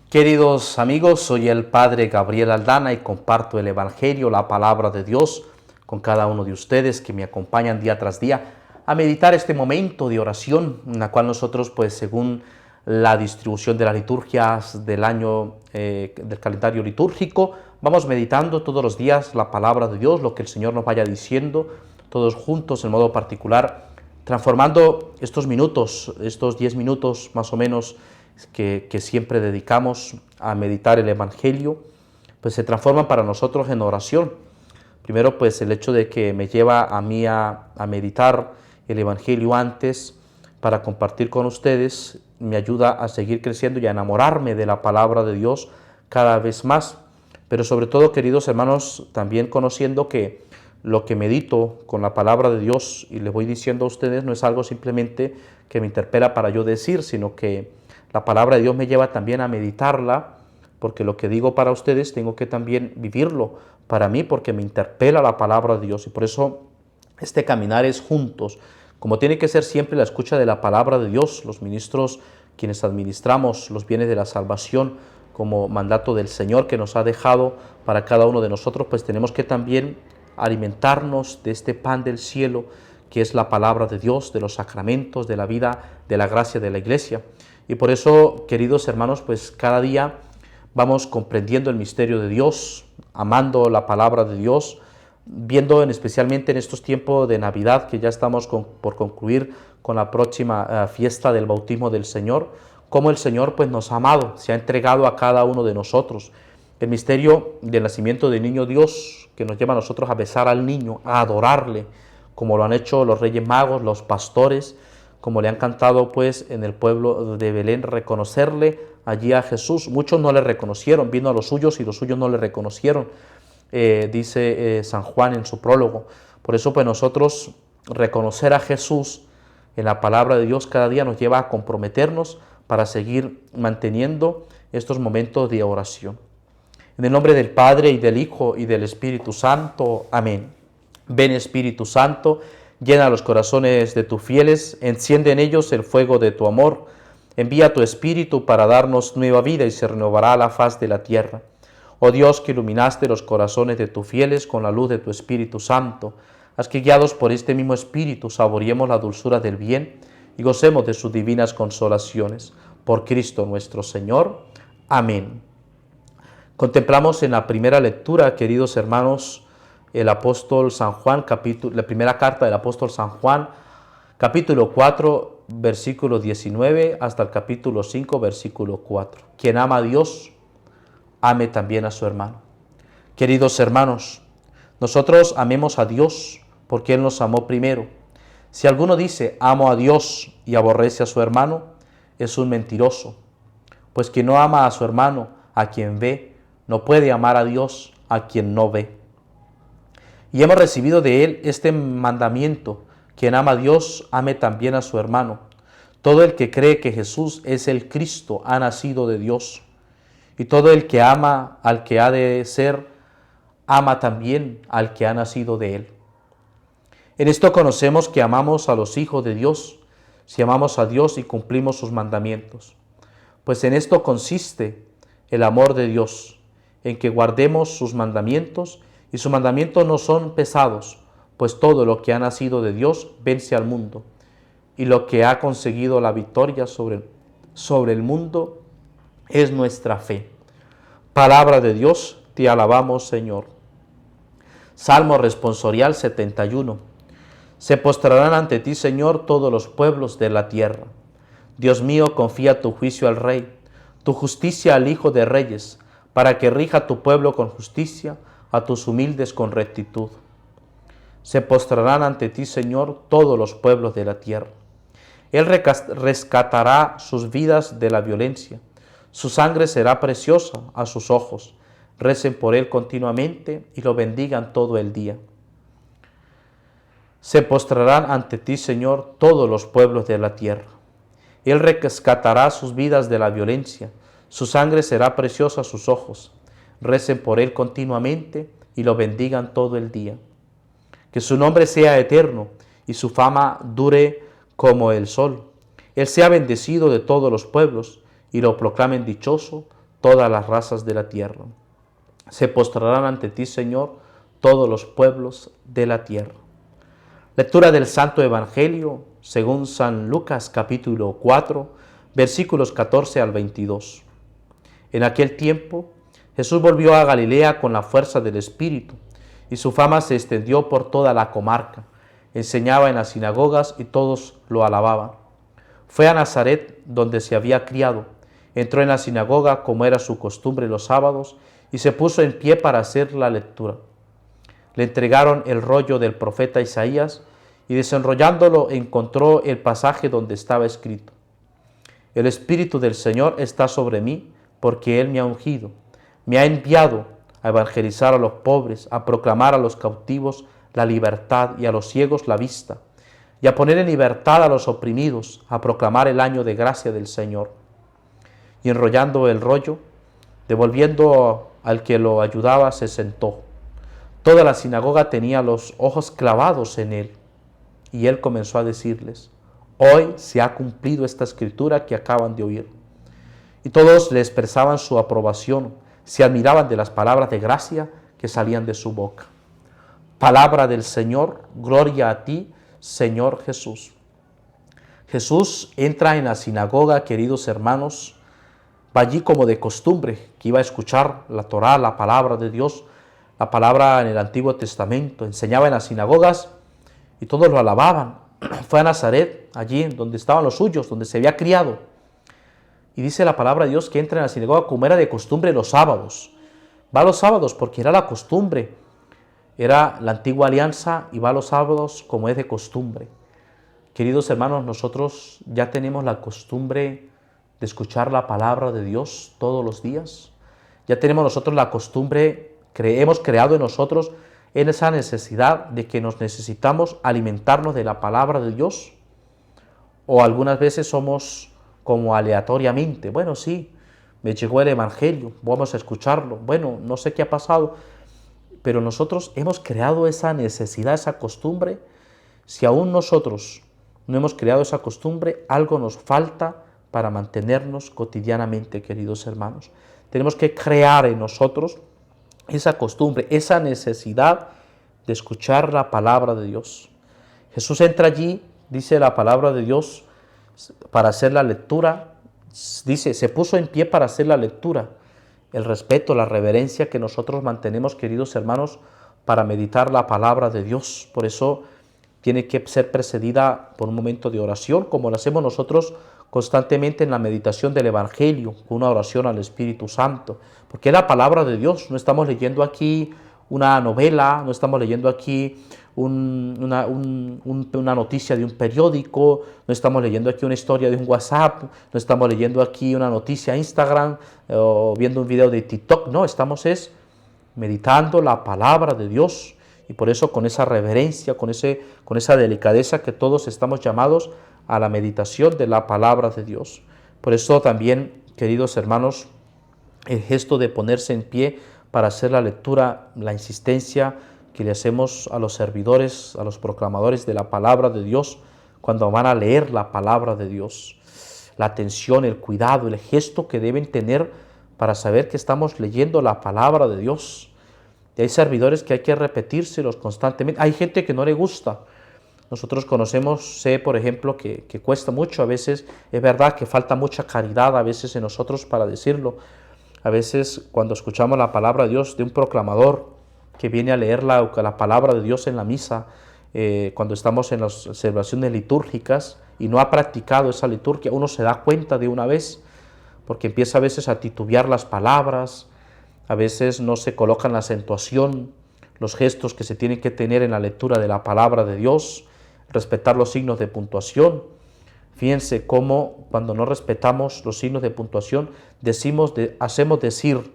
Queridos amigos, soy el Padre Gabriel Aldana y comparto el Evangelio, la palabra de Dios, con cada uno de ustedes que me acompañan día tras día a meditar este momento de oración, en la cual nosotros, pues según la distribución de las liturgias del año, del calendario litúrgico, vamos meditando todos los días la palabra de Dios, lo que el Señor nos vaya diciendo, todos juntos en modo particular, transformando estos minutos, estos 10 minutos más o menos, que siempre dedicamos a meditar el Evangelio, pues se transforman para nosotros en oración. Primero, pues el hecho de que me lleva a mí a meditar el Evangelio antes para compartir con ustedes, me ayuda a seguir creciendo y a enamorarme de la palabra de Dios cada vez más. Pero sobre todo, queridos hermanos, también conociendo que lo que medito con la palabra de Dios y le voy diciendo a ustedes no es algo simplemente que me interpela para yo decir, sino que la palabra de Dios me lleva también a meditarla, porque lo que digo para ustedes tengo que también vivirlo para mí, porque me interpela la palabra de Dios. Y por eso este caminar es juntos, como tiene que ser siempre la escucha de la palabra de Dios, los ministros quienes administramos los bienes de la salvación como mandato del Señor que nos ha dejado para cada uno de nosotros, pues tenemos que también alimentarnos de este pan del cielo, que es la palabra de Dios, de los sacramentos, de la vida, de la gracia de la Iglesia. Y por eso, queridos hermanos, pues cada día vamos comprendiendo el misterio de Dios, amando la palabra de Dios, viendo especialmente en estos tiempos de Navidad, que ya estamos por concluir con la próxima fiesta del bautismo del Señor, cómo el Señor pues nos ha amado, se ha entregado a cada uno de nosotros. El misterio del nacimiento del niño Dios, que nos lleva a nosotros a besar al niño, a adorarle, como lo han hecho los Reyes Magos, los pastores, como le han cantado pues en el pueblo de Belén, reconocerle allí a Jesús. Muchos no le reconocieron, vino a los suyos y los suyos no le reconocieron, dice San Juan en su prólogo. Por eso pues nosotros reconocer a Jesús en la palabra de Dios cada día nos lleva a comprometernos para seguir manteniendo estos momentos de oración. En el nombre del Padre y del Hijo y del Espíritu Santo. Amén. Ven Espíritu Santo, llena los corazones de tus fieles, enciende en ellos el fuego de tu amor. Envía tu Espíritu para darnos nueva vida y se renovará la faz de la tierra. Oh Dios, que iluminaste los corazones de tus fieles con la luz de tu Espíritu Santo, haz que guiados por este mismo Espíritu saboreemos la dulzura del bien y gocemos de sus divinas consolaciones. Por Cristo nuestro Señor. Amén. Contemplamos en la primera lectura, queridos hermanos, el apóstol San Juan, la primera carta del apóstol San Juan, capítulo 4, versículo 19, hasta el capítulo 5, versículo 4. Quien ama a Dios, ame también a su hermano. Queridos hermanos, nosotros amemos a Dios porque Él nos amó primero. Si alguno dice, amo a Dios y aborrece a su hermano, es un mentiroso. Pues quien no ama a su hermano, a quien ve, no puede amar a Dios, a quien no ve. Y hemos recibido de Él este mandamiento: quien ama a Dios, ame también a su hermano. Todo el que cree que Jesús es el Cristo ha nacido de Dios. Y todo el que ama al que ha de ser, ama también al que ha nacido de Él. En esto conocemos que amamos a los hijos de Dios, si amamos a Dios y cumplimos sus mandamientos. Pues en esto consiste el amor de Dios, en que guardemos sus mandamientos, y sus mandamientos no son pesados, pues todo lo que ha nacido de Dios vence al mundo, y lo que ha conseguido la victoria sobre el mundo es nuestra fe. Palabra de Dios, te alabamos, Señor. Salmo responsorial 71. Se postrarán ante ti, Señor, todos los pueblos de la tierra. Dios mío, confía tu juicio al Rey, tu justicia al Hijo de Reyes, para que rija tu pueblo con justicia, a tus humildes con rectitud. Se postrarán ante ti, Señor, todos los pueblos de la tierra. Él rescatará sus vidas de la violencia. Su sangre será preciosa a sus ojos. Recen por Él continuamente y lo bendigan todo el día. Se postrarán ante ti, Señor, todos los pueblos de la tierra. Él rescatará sus vidas de la violencia. Su sangre será preciosa a sus ojos. Recen por Él continuamente y lo bendigan todo el día. Que su nombre sea eterno y su fama dure como el sol. Él sea bendecido de todos los pueblos y lo proclamen dichoso todas las razas de la tierra. Se postrarán ante ti, Señor, todos los pueblos de la tierra. Lectura del Santo Evangelio según San Lucas capítulo 4, versículos 14 al 22. En aquel tiempo, Jesús volvió a Galilea con la fuerza del Espíritu, y su fama se extendió por toda la comarca. Enseñaba en las sinagogas y todos lo alababan. Fue a Nazaret, donde se había criado. Entró en la sinagoga, como era su costumbre los sábados, y se puso en pie para hacer la lectura. Le entregaron el rollo del profeta Isaías, y desenrollándolo encontró el pasaje donde estaba escrito: El Espíritu del Señor está sobre mí, porque Él me ha ungido. Me ha enviado a evangelizar a los pobres, a proclamar a los cautivos la libertad y a los ciegos la vista, y a poner en libertad a los oprimidos, a proclamar el año de gracia del Señor. Y enrollando el rollo, devolviendo al que lo ayudaba, se sentó. Toda la sinagoga tenía los ojos clavados en él, y él comenzó a decirles: Hoy se ha cumplido esta escritura que acaban de oír. Y todos le expresaban su aprobación, se admiraban de las palabras de gracia que salían de su boca. Palabra del Señor, gloria a ti, Señor Jesús. Jesús entra en la sinagoga, queridos hermanos, va allí como de costumbre, que iba a escuchar la Torá, la palabra de Dios, la palabra en el Antiguo Testamento. Enseñaba en las sinagogas y todos lo alababan. Fue a Nazaret, allí donde estaban los suyos, donde se había criado. Y dice la palabra de Dios que entra en la sinagoga como era de costumbre los sábados. Va los sábados porque era la costumbre. Era la antigua alianza y va los sábados como es de costumbre. Queridos hermanos, nosotros ya tenemos la costumbre de escuchar la palabra de Dios todos los días. Ya tenemos nosotros la costumbre, hemos creado en nosotros en esa necesidad de que nos necesitamos alimentarnos de la palabra de Dios. O algunas veces somos como aleatoriamente: bueno, sí, me llegó el Evangelio, vamos a escucharlo, bueno, no sé qué ha pasado, pero nosotros hemos creado esa necesidad, esa costumbre. Si aún nosotros no hemos creado esa costumbre, algo nos falta para mantenernos cotidianamente, queridos hermanos. Tenemos que crear en nosotros esa costumbre, esa necesidad de escuchar la palabra de Dios. Jesús entra allí, dice la palabra de Dios, para hacer la lectura. Dice, se puso en pie para hacer la lectura. El respeto, la reverencia que nosotros mantenemos, queridos hermanos, para meditar la palabra de Dios. Por eso tiene que ser precedida por un momento de oración, como lo hacemos nosotros constantemente en la meditación del Evangelio, con una oración al Espíritu Santo, porque es la palabra de Dios. No estamos leyendo aquí una novela, no estamos leyendo aquí una noticia de un periódico, no estamos leyendo aquí una historia de un WhatsApp, no estamos leyendo aquí una noticia de Instagram o viendo un video de TikTok. No, estamos meditando la palabra de Dios, y por eso con esa reverencia, con esa delicadeza que todos estamos llamados a la meditación de la palabra de Dios. Por eso también, queridos hermanos, el gesto de ponerse en pie para hacer la lectura, la insistencia que le hacemos a los servidores, a los proclamadores de la palabra de Dios, cuando van a leer la palabra de Dios. La atención, el cuidado, el gesto que deben tener para saber que estamos leyendo la palabra de Dios. Y hay servidores que hay que repetírselos constantemente. Hay gente que no le gusta. Nosotros conocemos, sé por ejemplo que cuesta mucho, a veces es verdad que falta mucha caridad a veces en nosotros para decirlo. A veces cuando escuchamos la palabra de Dios de un proclamador que viene a leer la palabra de Dios en la misa, cuando estamos en las celebraciones litúrgicas y no ha practicado esa liturgia, uno se da cuenta de una vez, porque empieza a veces a titubear las palabras, a veces no se colocan la acentuación, los gestos que se tienen que tener en la lectura de la palabra de Dios, respetar los signos de puntuación. Fíjense cómo cuando no respetamos los signos de puntuación hacemos decir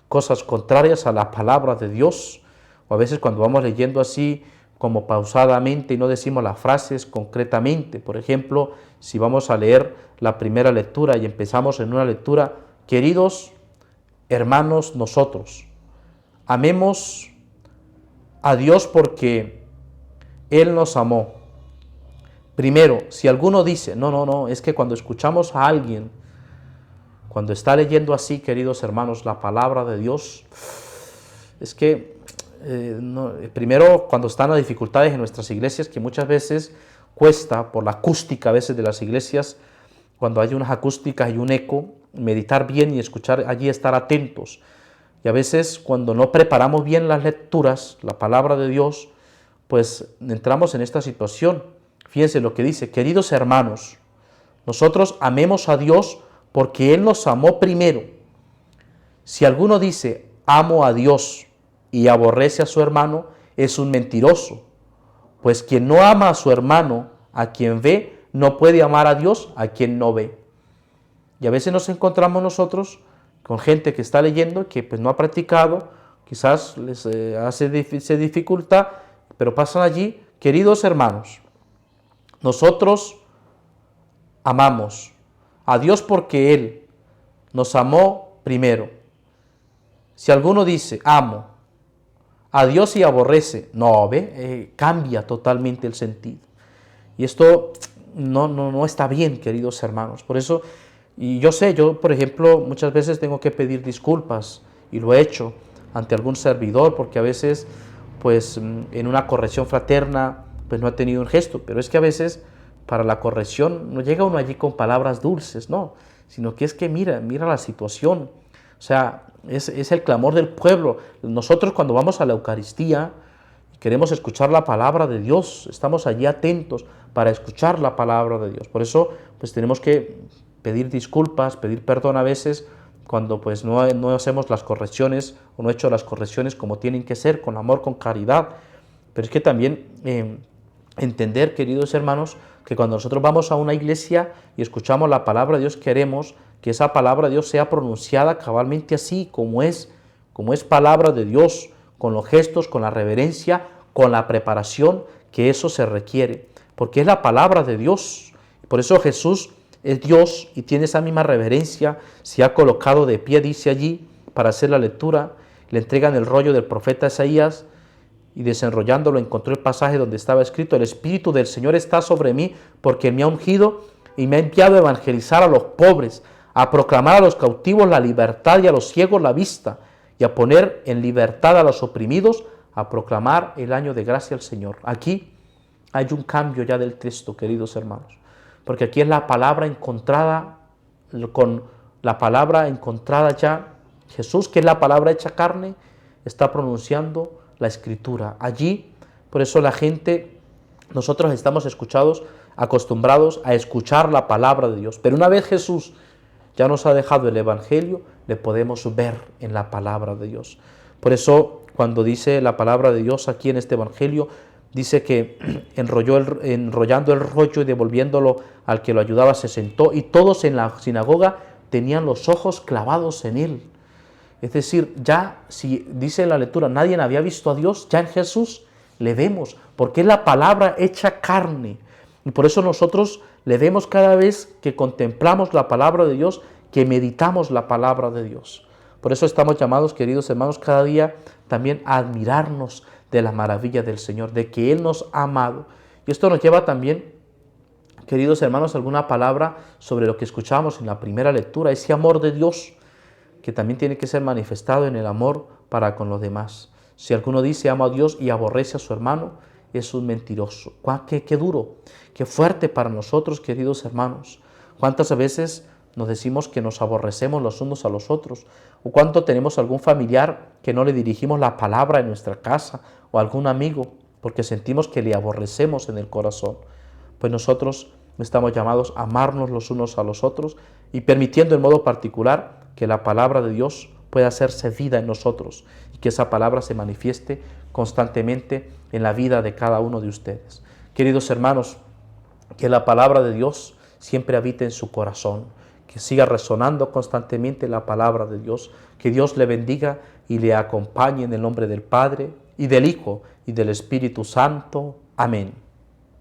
cosas contrarias a la palabra de Dios, o a veces cuando vamos leyendo así como pausadamente y no decimos las frases concretamente. Por ejemplo, si vamos a leer la primera lectura y empezamos en una lectura: queridos hermanos, nosotros amemos a Dios porque Él nos amó. Primero, si alguno dice, no, es que cuando escuchamos a alguien, cuando está leyendo así, queridos hermanos, la palabra de Dios, es que primero cuando están las dificultades en nuestras iglesias, que muchas veces cuesta por la acústica a veces de las iglesias, cuando hay unas acústicas y un eco, meditar bien y escuchar allí, estar atentos. Y a veces cuando no preparamos bien las lecturas, la palabra de Dios, pues entramos en esta situación. Fíjense lo que dice: queridos hermanos, nosotros amemos a Dios porque Él nos amó primero. Si alguno dice, amo a Dios y aborrece a su hermano, es un mentiroso. Pues quien no ama a su hermano, a quien ve, no puede amar a Dios, a quien no ve. Y a veces nos encontramos nosotros con gente que está leyendo, que pues no ha practicado, quizás se dificulta, pero pasan allí. Queridos hermanos, nosotros amamos a Dios porque Él nos amó primero. Si alguno dice, amo a Dios y aborrece, no, cambia totalmente el sentido. Y esto no está bien, queridos hermanos. Por eso, y yo por ejemplo, muchas veces tengo que pedir disculpas, y lo he hecho ante algún servidor, porque a veces, pues, en una corrección fraterna, pues no he tenido un gesto, pero es que a veces, para la corrección, no llega uno allí con palabras dulces, no, sino que es que mira la situación, o sea, es el clamor del pueblo. Nosotros cuando vamos a la Eucaristía, queremos escuchar la palabra de Dios, estamos allí atentos para escuchar la palabra de Dios. Por eso, pues tenemos que pedir disculpas, pedir perdón a veces cuando pues no hacemos las correcciones o no he hecho las correcciones como tienen que ser, con amor, con caridad. Pero es que también entender, queridos hermanos, que cuando nosotros vamos a una iglesia y escuchamos la palabra de Dios, queremos que esa palabra de Dios sea pronunciada cabalmente así, como es palabra de Dios, con los gestos, con la reverencia, con la preparación que eso se requiere, porque es la palabra de Dios. Por eso Jesús es Dios y tiene esa misma reverencia, se ha colocado de pie, dice allí, para hacer la lectura, le entregan el rollo del profeta Isaías y desenrollándolo encontró el pasaje donde estaba escrito: el Espíritu del Señor está sobre mí porque me ha ungido y me ha enviado a evangelizar a los pobres, a proclamar a los cautivos la libertad y a los ciegos la vista, y a poner en libertad a los oprimidos, a proclamar el año de gracia al Señor. Aquí hay un cambio ya del texto, queridos hermanos, porque aquí es la palabra encontrada, con la palabra encontrada ya, Jesús, que es la palabra hecha carne, está pronunciando la Escritura. Allí, por eso la gente, nosotros estamos acostumbrados a escuchar la palabra de Dios, pero una vez Jesús ya nos ha dejado el Evangelio, le podemos ver en la palabra de Dios. Por eso, cuando dice la palabra de Dios aquí en este Evangelio, dice que enrollando el rollo y devolviéndolo al que lo ayudaba, se sentó y todos en la sinagoga tenían los ojos clavados en él. Es decir, ya si dice en la lectura, nadie había visto a Dios, ya en Jesús le vemos, porque es la palabra hecha carne. Y por eso nosotros le vemos cada vez que contemplamos la palabra de Dios, que meditamos la palabra de Dios. Por eso estamos llamados, queridos hermanos, cada día también a admirarnos de la maravilla del Señor, de que Él nos ha amado. Y esto nos lleva también, queridos hermanos, a alguna palabra sobre lo que escuchamos en la primera lectura, ese amor de Dios, que también tiene que ser manifestado en el amor para con los demás. Si alguno dice amo a Dios y aborrece a su hermano, es un mentiroso. Qué duro, qué fuerte para nosotros, queridos hermanos. ¿Cuántas veces nos decimos que nos aborrecemos los unos a los otros? ¿O cuánto tenemos algún familiar que no le dirigimos la palabra en nuestra casa, o algún amigo, porque sentimos que le aborrecemos en el corazón? Pues nosotros estamos llamados a amarnos los unos a los otros y permitiendo en modo particular que la palabra de Dios pueda hacerse vida en nosotros y que esa palabra se manifieste constantemente en la vida de cada uno de ustedes. Queridos hermanos, que la palabra de Dios siempre habite en su corazón, que siga resonando constantemente la palabra de Dios, que Dios le bendiga y le acompañe en el nombre del Padre y del Hijo y del Espíritu Santo. Amén.